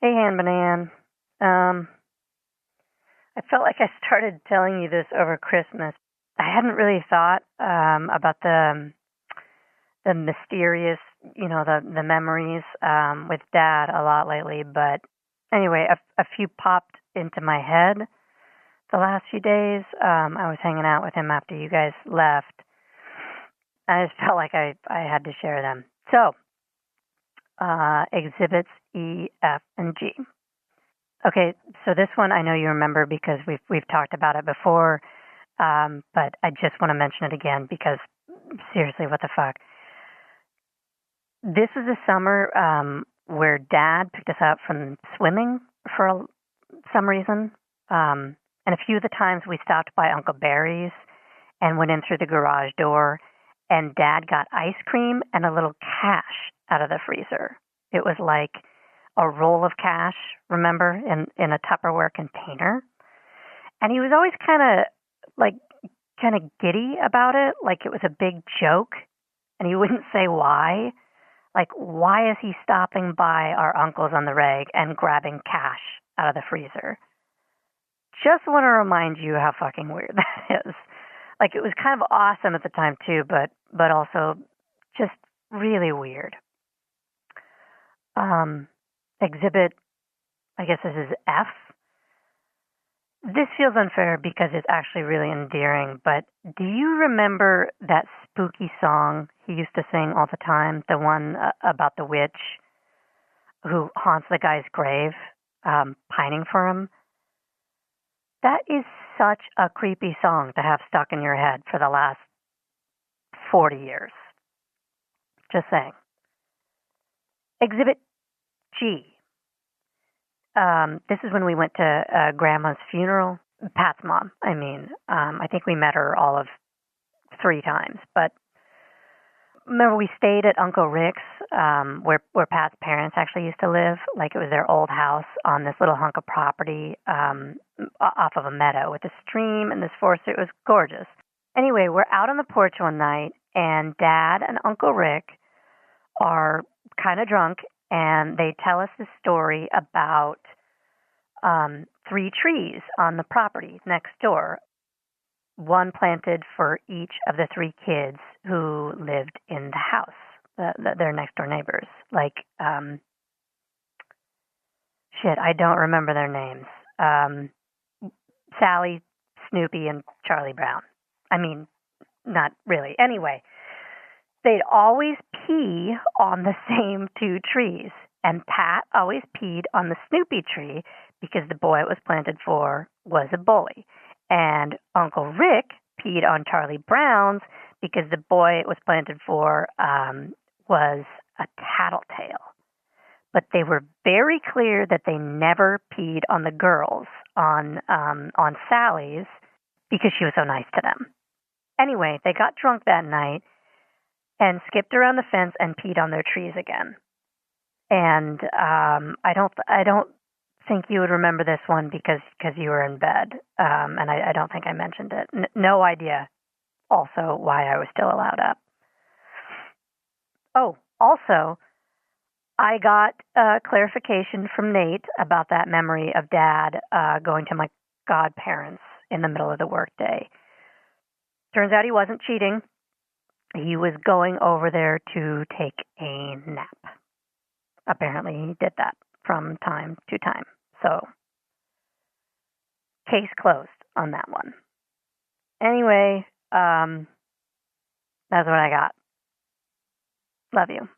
Hey, Han Banan. Um, I felt like I started telling you this over Christmas. I hadn't really thought about the mysterious, the memories with Dad a lot lately. But anyway, a few popped into my head the last few days. I was hanging out with him after you guys left. I just felt like I had to share them. So, exhibits E, F, and G. Okay, so this one I know you remember because we've talked about it before, but I just want to mention it again because seriously, what the fuck? This is a summer where Dad picked us up from swimming for some reason, and a few of the times we stopped by Uncle Barry's and went in through the garage door, and Dad got ice cream and a little cash out of the freezer. It was like a roll of cash, remember, in a Tupperware container. And he was always kind of giddy about it, like it was a big joke, and he wouldn't say why. Like, why is he stopping by our uncle's on the reg and grabbing cash out of the freezer? Just want to remind you how fucking weird that is. Like, it was kind of awesome at the time too, but also just really weird. Exhibit, I guess this is F. This feels unfair because it's actually really endearing, but do you remember that spooky song he used to sing all the time? The one about the witch who haunts the guy's grave, pining for him? That is such a creepy song to have stuck in your head for the last 40 years. Just saying. Exhibit G. This is when we went to Grandma's funeral. Pat's mom, I mean. I think we met her all of 3 times. But remember, we stayed at Uncle Rick's, where Pat's parents actually used to live. Like, it was their old house on this little hunk of property off of a meadow with a stream and this forest. It was gorgeous. Anyway, we're out on the porch one night, and Dad and Uncle Rick are kind of drunk, and they tell us this story about 3 trees on the property next door, one planted for each of the 3 kids who lived in the house, their next door neighbors. Like, shit, I don't remember their names. Sally, Snoopy, and Charlie Brown. I mean, not really. Anyway, they'd always pee on the same 2 trees. And Pat always peed on the Snoopy tree because the boy it was planted for was a bully. And Uncle Rick peed on Charlie Brown's because the boy it was planted for was a tattletale. But they were very clear that they never peed on the girls, on Sally's, because she was so nice to them. Anyway, they got drunk that night and skipped around the fence and peed on their trees again. And I don't think you would remember this one because you were in bed, and I don't think I mentioned it. No idea also why I was still allowed up. Oh, also, I got clarification from Nate about that memory of Dad going to my godparents in the middle of the workday. Turns out he wasn't cheating. He was going over there to take a nap. Apparently he did that from time to time. So, case closed on that one. Anyway, that's what I got. Love you.